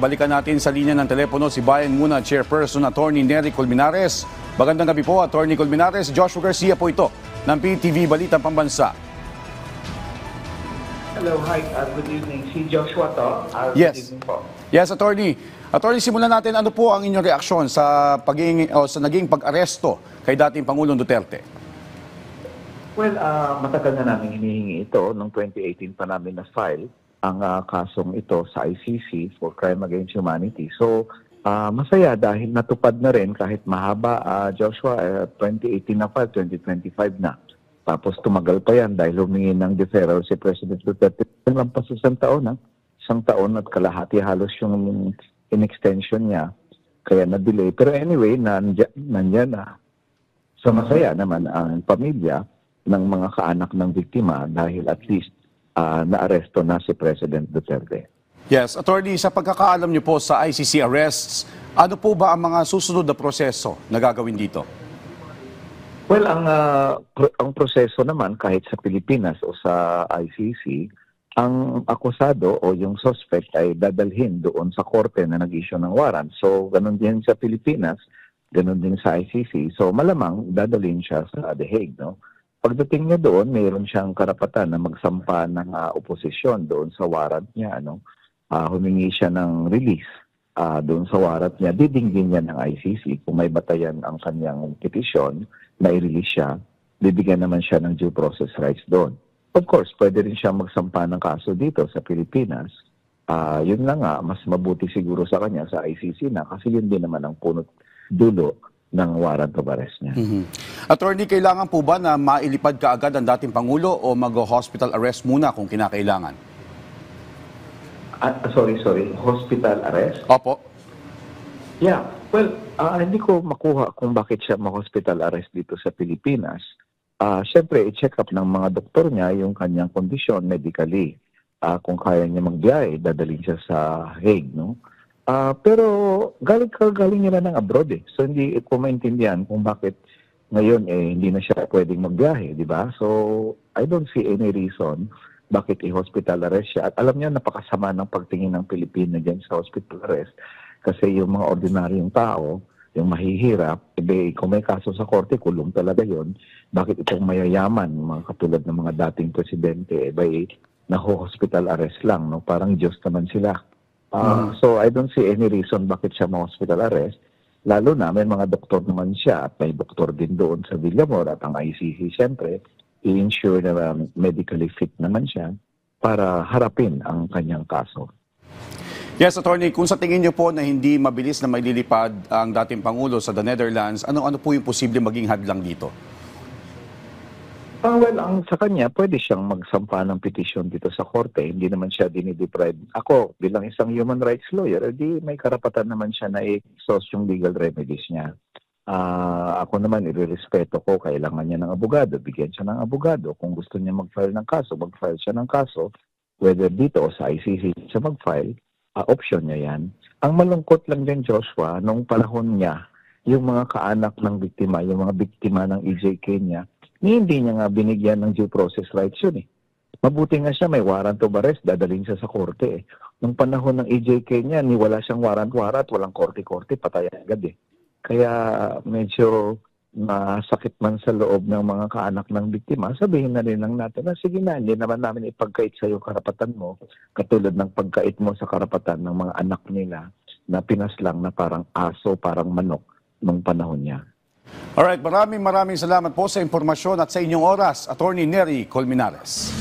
balikan natin sa linya ng telepono si Bayan Muna Chairperson Attorney Nery Colmenares. Magandang gabi po, Attorney Colmenares. Joshua Garcia po ito ng PTV Balitang Pambansa. Hello, hi, good evening. Si Joshua to. Yes. Good evening po. Yes, Attorney. Attorney, simulan natin. Ano po ang inyong reaksyon sa naging pag-aresto kay dating Pangulong Duterte? Well, matagal na namin hinihingi ito. Noong 2018 pa namin na-file ang kasong ito sa ICC for Crime Against Humanity. So, masaya dahil natupad na rin kahit mahaba, Joshua, 2018 na file, 2025 na. Tapos tumagal pa yan dahil humingi ng deferral si President Duterte. Lampas isang taon, isang taon at kalahati halos yung in-extension niya. Kaya na-delay. Pero anyway, nandyan na. So masaya naman ang pamilya ng mga kaanak ng biktima dahil at least na-aresto na si President Duterte. Yes, Attorney, sa pagkakaalam niyo po sa ICC arrests, ano po ba ang mga susunod na proseso na gagawin dito? Well, ang proseso naman kahit sa Pilipinas o sa ICC, ang akusado o yung suspect ay dadalhin doon sa korte na nag-issue ng warrant. So, ganun din sa Pilipinas, ganun din sa ICC. So, malamang dadalhin siya sa The Hague, no? Pagdating niya doon, mayroon siyang karapatan na magsampa ng oposisyon doon sa warrant niya. Humingi siya ng release doon sa warrant niya. Didinggin niya ng ICC kung may batayan ang kanyang petisyon na i-release siya. Bibigyan naman siya ng due process rights doon. Of course, pwede rin siya magsampa ng kaso dito sa Pilipinas. Yun na nga, mas mabuti siguro sa kanya sa ICC na kasi yun din naman ang punot dulo ng warrant of arrest niya. Attorney, kailangan po ba na mailipad kaagad ang dating Pangulo o mag-hospital arrest muna kung kinakailangan? Sorry. Hospital arrest? Opo. Yeah. Well, hindi ko makuha kung bakit siya ma-hospital arrest dito sa Pilipinas. Siyempre, i-check up ng mga doktor niya yung kanyang kondisyon medically. Kung kaya niya magbiyahe, dadalhin siya sa Hague, no? Pero galing niya na ng abroad eh. So hindi ko maintindihan kung bakit ngayon hindi na siya pwedeng magbiyahe, di ba? So I don't see any reason bakit i-hospital arrest siya. At alam niya napakasama ng pagtingin ng Pilipino dyan sa hospital arrest kasi yung mga ordinaryong tao, yung mahihirap, kung may kaso sa korte, kulong talaga yon. Bakit itong mayayaman, mga katulad ng mga dating presidente, naho-hospital arrest lang, no? Parang Diyos naman sila. So I don't see any reason bakit siya ma-hospital arrest. Lalo na may mga doktor naman siya at may doktor din doon sa Villamor at ang ICC siyempre i-ensure na medically fit naman siya para harapin ang kanyang kaso. Yes, Attorney, kung sa tingin niyo po na hindi mabilis na maililipad ang dating Pangulo sa the Netherlands, ano po yung posible maging hadlang dito? Well, sa kanya, pwede siyang magsampa ng petisyon dito sa korte. Hindi naman siya dinideprive. Ako, bilang isang human rights lawyer, may karapatan naman siya na i-exhaust yung legal remedies niya. Ako naman, irerespeto ko, kailangan niya ng abogado. Bigyan siya ng abogado. Kung gusto niya mag-file ng kaso, mag-file siya ng kaso. Whether dito o sa ICC siya mag-file, option niya yan. Ang malungkot lang din, Joshua, nung panahon niya, yung mga kaanak ng biktima, yung mga biktima ng EJK niya, hindi niya nga binigyan ng due process rights yun eh. Mabuti nga siya, may warrant of arrest, dadalhin siya sa korte eh. Nung panahon ng EJK niya, wala siyang warrant, walang korte-korte, patay agad eh. Kaya medyo masakit man sa loob ng mga kaanak ng biktima, sabihin na rin lang natin na sige na, hindi naman namin ipagkait sa iyo karapatan mo, katulad ng pagkait mo sa karapatan ng mga anak nila na pinaslang na parang aso, parang manok nung panahon niya. Alright, maraming salamat po sa impormasyon at sa inyong oras, Attorney Nery Colmenares.